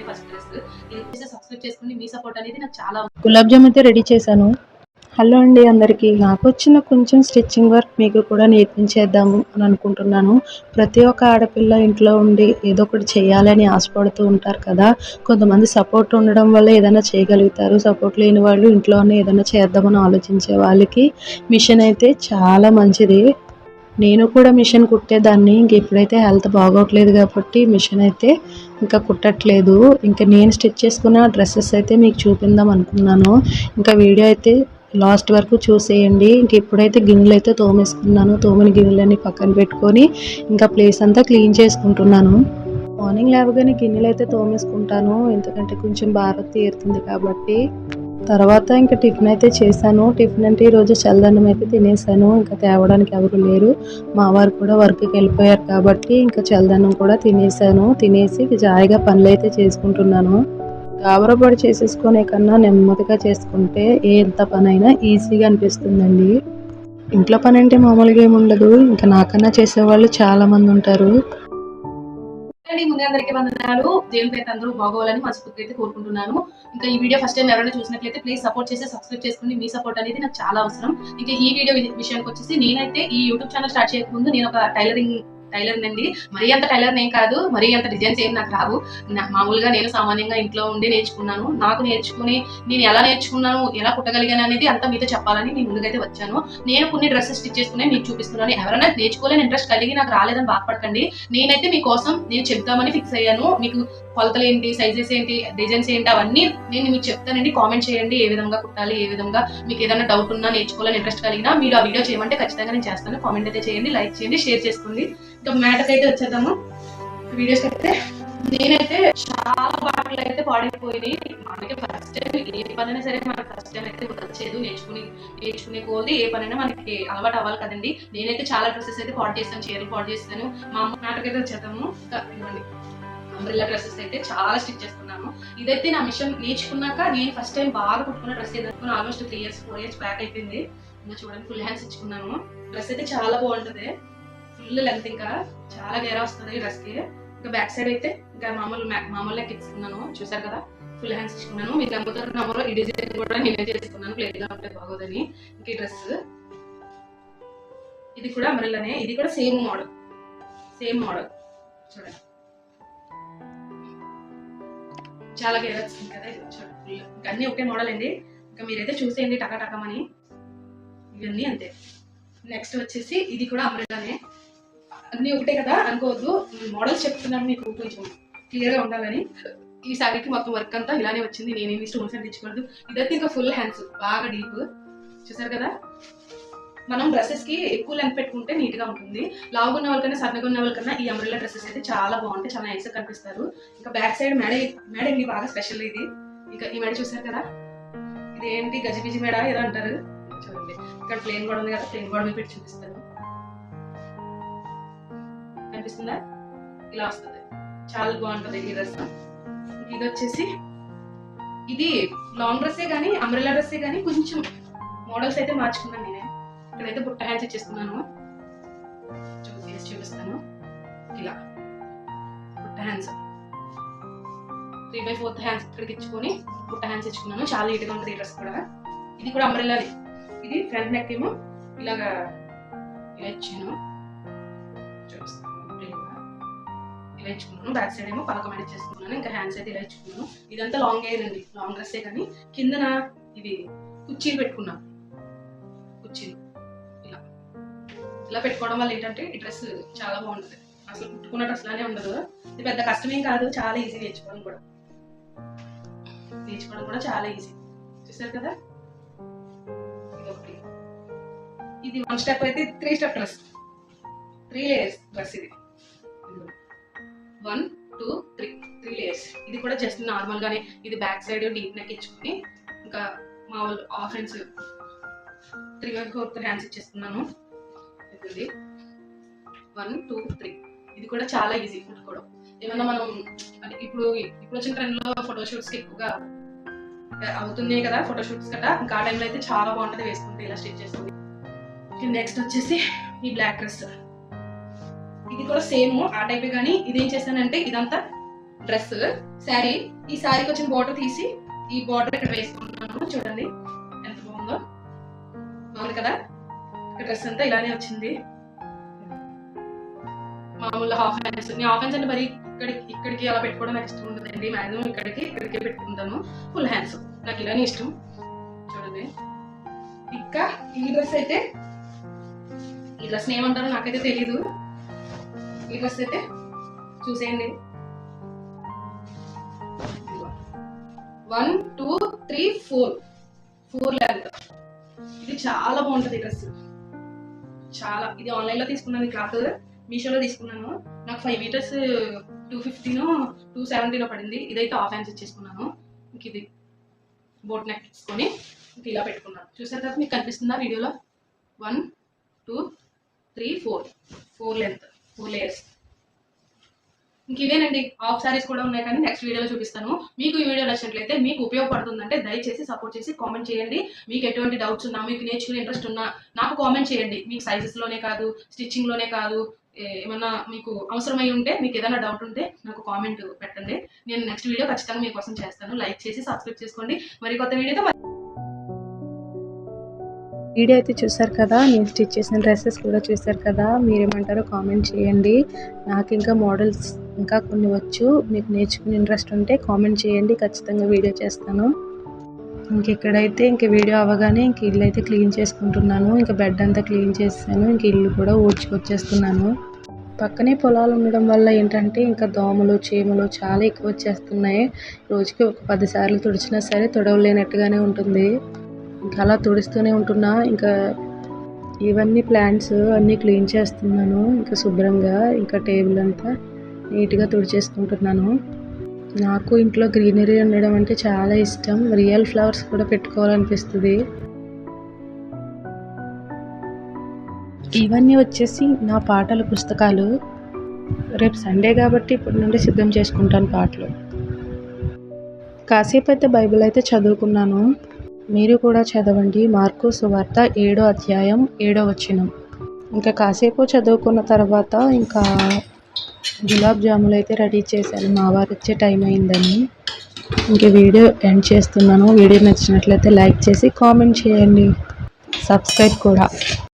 First dress. ఇది subscribe చేసుకోండి. మీ support అనేది నాకు చాలా. గులాబ్ జామ్ అయితే రెడీ చేశాను. హలో అండి అందరికీ. నాకు వచ్చిన కొంచెం స్టిచ్చింగ్ వర్క్ మీకు కూడా నేర్పించేద్దాము అని అనుకుంటున్నాను. ప్రతి ఒక్క ఆడపిల్ల ఇంట్లో ఉండి ఏదో ఒకటి చేయాలని ఆశపడుతూ ఉంటారు కదా. కొంతమంది సపోర్ట్ ఉండడం వల్ల ఏదైనా చేయగలుగుతారు. సపోర్ట్ లేని వాళ్ళు ఇంట్లోనే ఏదైనా చేద్దామని ఆలోచించే వాళ్ళకి మిషన్ అయితే చాలా మంచిది. నేను కూడా మిషన్ కుట్టేదాన్ని. ఇంక ఇప్పుడైతే హెల్త్ బాగోట్లేదు కాబట్టి మిషన్ అయితే ఇంకా కుట్టట్లేదు. ఇంకా నేను స్టిచ్ చేసుకున్న డ్రెస్సెస్ అయితే మీకు చూపిందాం అనుకున్నాను. ఇంకా వీడియో అయితే లాస్ట్ వరకు చూసేయండి. ఇంక ఇప్పుడైతే గిన్నెలు అయితే తోమేసుకున్నాను. తోమిన గిన్నెలన్నీ పక్కన పెట్టుకొని ఇంకా ప్లేస్ అంతా క్లీన్ చేసుకుంటున్నాను. మార్నింగ్ లేవగానే గిన్నెలు అయితే తోమేసుకుంటాను, ఎందుకంటే కొంచెం భారం తీరుతుంది కాబట్టి. తర్వాత ఇంకా టిఫిన్ అయితే చేశాను. టిఫిన్ అంటే ఈరోజు చల్లదన్నం అయితే తినేసాను. ఇంకా తేవడానికి ఎవరు లేరు. మా వారు కూడా వర్క్కి వెళ్ళిపోయారు కాబట్టి ఇంకా చల్లదన్నం కూడా తినేసాను. తినేసి జాయిగా పనులు అయితే చేసుకుంటున్నాను. గాబరాపడి చేసేసుకునే కన్నా నెమ్మదిగా చేసుకుంటే ఎంత పనైనా ఈజీగా అనిపిస్తుందండి. ఇంట్లో పని అంటే మామూలుగా ఏముండదు. ఇంకా నాకన్నా చేసేవాళ్ళు చాలా మంది ఉంటారు. ముందు అందరికీ వందనాలు. దేవుని పేరు అందరూ బాగోవాలని మనస్ఫూర్తిగా అయితే కోరుకుంటున్నాను. ఇంకా ఈ వీడియో ఫస్ట్ టైం ఎవరైనా చూసినట్లయితే ప్లీజ్ సపోర్ట్ చేసి సబ్స్క్రైబ్ చేసుకోండి. మీ సపోర్ట్ అనేది నాకు చాలా అవసరం. ఇంకా ఈ వీడియో విషయానికి వచ్చేసి, నేనైతే ఈ యూట్యూబ్ ఛానల్ స్టార్ట్ చేయకముందు నేను ఒక టైలర్ అండి. మరీ అంత టైలర్ ఏం కాదు, మరీ అంత డిజైన్స్ ఏం నాకు రావు. మామూలుగా నేను సామాన్యంగా ఇంట్లో ఉండి నేర్చుకున్నాను. నాకు నేర్చుకుని నేను ఎలా నేర్చుకున్నాను, ఎలా కుట్టగలిగాను అనేది అంతా మీతో చెప్పాలని నేను ముందుకైతే వచ్చాను. నేను కొన్ని డ్రెస్సెస్ స్టిచ్ చేసుకుని మీకు చూపిస్తున్నాను. ఎవరైనా నేర్చుకోలేని ఇంట్రెస్ట్ కలిగి నాకు రాలేదని బాధపడకండి. నేనైతే మీకోసం నేను చెప్తామని ఫిక్స్ అయ్యాను. మీకు కొలతలు ఏంటి, సైజెస్ ఏంటి, డిజైన్స్ ఏంటి, అవన్నీ నేను మీకు చెప్తానండి. కామెంట్ చేయండి ఏ విధంగా కుట్టాలి, ఏ విధంగా మీకు ఏదైనా డౌట్ ఉన్నా, నేర్చుకోవాలని ఇంట్రెస్ట్ కలిగినా మీరు ఆ వీడియో చేయమంటే ఖచ్చితంగా నేను చేస్తాను. కామెంట్ అయితే చేయండి, లైక్ చేయండి, షేర్ చేసుకోండి. ఇంకా మ్యాటర్కి అయితే వచ్చేద్దాము. వీడియోస్ అయితే నేనైతే చాలా బాటలు అయితే పాడైపోయినాయి. మనకి ఫస్ట్ టైం ఏ పనైనా సరే మనకి ఫస్ట్ టైం అయితే వచ్చేది. నేర్చుకునే కొద్ది ఏ పనైనా మనకి అలవాటు అవ్వాలి కదండి. నేనైతే చాలా డ్రెస్సెస్ అయితే పాడు చేస్తాను, చీరలు పాడు చేస్తాను. మా అమ్మ మ్యాటర్కి అయితే వచ్చేద్దాము. ఇవ్వండి, అంబ్రెల్లా డ్రెస్సెస్ అయితే చాలా స్టిచ్ చేస్తున్నాను. ఇదైతే నా మిషన్ నేర్చుకున్నాక నేను ఫస్ట్ టైం బాగా కుట్టుకున్న డ్రెస్ ఏదనుకున్న ఆల్మోస్ట్ 3 years 4 years బ్యాక్ అయిపోయింది. ఇంకా చూడండి, ఫుల్ హ్యాండ్స్ ఇచ్చుకున్నాను. డ్రెస్ అయితే చాలా బాగుంటది. ఫుల్ లెంత్, ఇంకా చాలా గేరా వస్తుంది డ్రెస్ కి. ఇంకా బ్యాక్ సైడ్ అయితే ఇంకా మామూలు లెక్క ఇచ్చుకున్నాను. చూసారు కదా, ఫుల్ హ్యాండ్స్ ఇచ్చుకున్నాను. మీకు నమ్ముతారు నమ్మరు, ఈ డిజైన్ కూడా నేనే చేసుకున్నాను. ప్లేట్ గా ఉంటే బాగోదని. ఇంకా ఈ డ్రెస్ ఇది కూడా అంబ్రెల్లానే. ఇది కూడా సేమ్ మోడల్ చూడండి, చాలా గేరా వచ్చింది కదా. చూడండి, ఇంకా అన్ని ఒకే మోడల్ అండి. ఇంకా మీరైతే చూసేయండి టకాటకమని. ఇవన్నీ అంతే. నెక్స్ట్ వచ్చేసి ఇది కూడా అంబ్రెల్లానే. అన్ని ఒకటే కదా అనుకోవద్దు, మోడల్స్ చెప్తున్నాను మీకు కొంచెం క్లియర్ గా ఉండాలని. ఈ సారీకి మొత్తం వర్క్ అంతా ఇలానే వచ్చింది. నేనేమి స్టోన్స్ అని తెచ్చుకోలేదు. ఇదైతే ఇంకా ఫుల్ హ్యాండ్స్, బాగా డీప్. చూసారు కదా, మనం డ్రెస్సెస్ కి ఎక్కువ లెంత్ పెట్టుకుంటే నీట్ గా ఉంటుంది. లావుగా ఉన్న వాళ్ళకన్నా సన్నగా ఉన్న వాళ్ళకన్నా ఈ అంబ్రెల్లా డ్రెస్సెస్ అయితే చాలా బాగుంటాయి, చాలా నైస్ గా కనిపిస్తారు. ఇంకా బ్యాక్ సైడ్ మెడ ఇది బాగా స్పెషల్. ఇది ఇంకా ఈ మెడ చూసారు కదా, ఇది ఏంటి గజిబిజి మెడ ఏదో అంటారు. చూడండి, ఇక్కడ ప్లేన్ కూడా ఉంది కదా, ప్లేన్ కూడా మీద పెట్టి చూపిస్తాను. కనిపిస్తుందా, ఇలా వస్తుంది. చాలా బాగుంటది ఈ డ్రెస్. ఇది వచ్చేసి ఇది లాంగ్ డ్రెస్సే కానీ అంబ్రెల్లా డ్రెస్సే కానీ కొంచెం మోడల్స్ అయితే మార్చుకున్నాను నేనే. ఇక్కడైతే బుట్ట హ్యాండ్స్ ఇచ్చేస్తున్నాను, చూపిస్తాను. ఇలా బుట్ట హ్యాండ్స్ 3/4 హ్యాండ్స్ ఇక్కడికి ఇచ్చుకొని బుట్ట హ్యాండ్స్ ఇచ్చుకున్నాను. చాలా నీట్ గా ఉంటుంది ఈ డ్రెస్ కూడా. ఇది కూడా అంబ్రెల్లానే. ఇది ఫ్రంట్ నెక్ ఏమో ఇలాగా ఇలా ఇచ్చాను, చూపిస్తాను. ఇలా ఇచ్చుకున్నాను. బ్యాక్ సైడ్ ఏమో పలక మీద చేసుకున్నాను. ఇంకా హ్యాండ్స్ అయితే ఇలా ఇచ్చుకున్నాను. ఇదంతా లాంగ్ అయ్యిందండి, లాంగ్ డ్రెస్సే కానీ కిందన ఇది కుర్చీలు పెట్టుకున్నాను. కుర్చీలు ఇలా పెట్టుకోవడం వల్ల ఏంటంటే ఈ డ్రెస్ చాలా బాగుంటుంది. అసలు కుట్టుకున్న డ్రెస్ లానే ఉండదు. ఇది పెద్ద కష్టమేం కాదు, చాలా ఈజీ. నేర్చుకోవడం కూడా చాలా ఈజీ. చూసారు కదా, ఇది 1 స్టెప్ అయితే 3 స్టెప్ డ్రెస్, 3 లేయర్స్ డ్రెస్. ఇది 1 2 3 లేయర్స్. ఇది కూడా జస్ట్ నార్మల్ గానే. ఇది బ్యాక్ సైడ్ డీప్ నెక్ ఇచ్చుకుని ఇంకా మామూలు హాఫ్ హ్యాండ్స్ 3/4 హ్యాండ్స్ ఇచ్చేస్తున్నాను. 1 2 3. ఇది కూడా చాలా ఈజీ కుట్టుకోవడం. ఏమన్నా మనం అంటే ఇప్పుడు వచ్చిన ట్రెండ్ లో ఫోటోషూట్స్ కి ఎక్కువగా అవుతున్నాయి కదా, ఫోటోషూట్స్ కదా. ఇంకా ఆ టైంలో అయితే చాలా బాగుంటది వేసుకుంటే ఇలా స్టిచ్ చేసుకుని. నెక్స్ట్ వచ్చేసి ఈ బ్లాక్ డ్రెస్. ఇది కూడా సేమ్ ఆ టైప్ కానీ ఇదేం చేశానంటే ఇదంతా డ్రెస్ శారీ. ఈ శారీకి వచ్చిన బోర్డర్ తీసి ఈ బోర్డర్ ఇక్కడ వేసుకుంటున్నాను. చూడండి ఎంత బాగుందో, బాగుంది కదా. డ్రెస్ అంతా ఇలానే వచ్చింది. మామూలు హాఫ్ హ్యాండ్స్. నేను హాఫ్ హ్యాండ్స్ అంటే మరి ఇక్కడికి అలా పెట్టుకోవడం నాకు ఇష్టం ఉండదండి. మాక్సిమం ఇక్కడికే పెట్టుకుంటాను. ఫుల్ హ్యాండ్స్ నాకు ఇలానే ఇష్టం. చూడండి. ఇంకా ఈ డ్రెస్ అయితే, ఈ డ్రెస్ ఏమంటారో నాకైతే తెలీదు. ఈ డ్రెస్ అయితే చూసేయండి. 1 2 3 4 లెంత్. ఇది చాలా బాగుంటది డ్రెస్. చాలా. ఇది ఆన్లైన్ లో తీసుకున్నాను. క్లాత్ మీషోలో తీసుకున్నాను. నాకు 5 మీటర్స్ 250 270 పడింది. ఇదైతే హాఫ్ హ్యాండ్స్ ఇచ్చేసుకున్నాను. ఇంక ఇది బోట్ నెక్ తీసుకొని ఇంక ఇలా పెట్టుకున్నాను. చూసారు కదా, మీకు కనిపిస్తుందా వీడియోలో? 1 2 3 4 లెంత్, 4 లేయర్స్. ఇంక ఇవేనండి. హాఫ్ సారీస్ కూడా ఉన్నాయి, కానీ నెక్స్ట్ వీడియోలో చూపిస్తాను. మీకు ఈ వీడియో నచ్చినట్లయితే, మీకు ఉపయోగపడుతుందంటే దయచేసి సపోర్ట్ చేసి కామెంట్ చేయండి. మీకు ఎటువంటి డౌట్స్ ఉన్నా, మీకు నేర్చుకునే ఇంట్రెస్ట్ ఉన్నా నాకు కామెంట్ చేయండి. మీకు సైజెస్లోనే కాదు, స్టిచ్చింగ్లోనే కాదు, ఏమన్నా మీకు అవసరమై ఉంటే, మీకు ఏదైనా డౌట్ ఉంటే నాకు కామెంట్ పెట్టండి. నేను నెక్స్ట్ వీడియో ఖచ్చితంగా మీకోసం చేస్తాను. లైక్ చేసి సబ్స్క్రైబ్ చేసుకోండి. మరి కొత్త వీడియోతో వీడియో అయితే చూసారు కదా, నేను స్టిచ్ చేసిన డ్రెస్సెస్ కూడా చూసారు కదా. మీరేమంటారో కామెంట్ చేయండి. నాకు ఇంకా మోడల్స్ ఇంకా కొన్ని వచ్చు. మీకు నేర్చుకునే ఇంట్రెస్ట్ ఉంటే కామెంట్ చేయండి, ఖచ్చితంగా వీడియో చేస్తాను. ఇక్కడైతే ఇంక వీడియో అవ్వగానే ఇంక ఇల్లు అయితే క్లీన్ చేసుకుంటున్నాను. ఇంకా బెడ్ అంతా క్లీన్ చేసాను. ఇంక ఇల్లు కూడా ఊడ్చుకొచ్చేస్తున్నాను. పక్కనే పొలాలు ఉండడం వల్ల ఏంటంటే ఇంకా దోమలు చీమలు చాలా ఎక్కువ వచ్చేస్తున్నాయి. రోజుకి ఒక 10 సార్లు తుడిచినా సరే తుడవలేనట్టుగానే ఉంటుంది. ఇంకా అలా తుడుస్తూనే ఉంటున్నా. ఇంకా ఇవన్నీ ప్లాంట్స్ అన్నీ క్లీన్ చేస్తున్నాను. ఇంకా శుభ్రంగా ఇంకా టేబుల్ అంతా నీట్గా తుడిచేసుకుంటున్నాను. నాకు ఇంట్లో గ్రీనరీ ఉండడం అంటే చాలా ఇష్టం. రియల్ ఫ్లవర్స్ కూడా పెట్టుకోవాలనిపిస్తుంది. ఇవన్నీ వచ్చేసి నా పాటల పుస్తకాలు. రేపు సండే కాబట్టి ఇప్పటి నుండి సిద్ధం చేసుకుంటాను పాటలు. కాసేపు అయితే బైబిల్ అయితే చదువుకున్నాను. మీరు కూడా చదవండి. మార్కు సువార్త 7వ అధ్యాయం 7వ వచనం. ఇంకా కాసేపు చదువుకున్న తర్వాత ఇంకా గులాబ్ జాములు అయితే రెడీ చేశాను. మా వారు వచ్చే టైం అయిందని. ఇంక వీడియో ఎండ్ చేస్తున్నాను. వీడియో నచ్చినట్లయితే లైక్ చేసి కామెంట్ చేయండి, సబ్స్క్రైబ్ కూడా.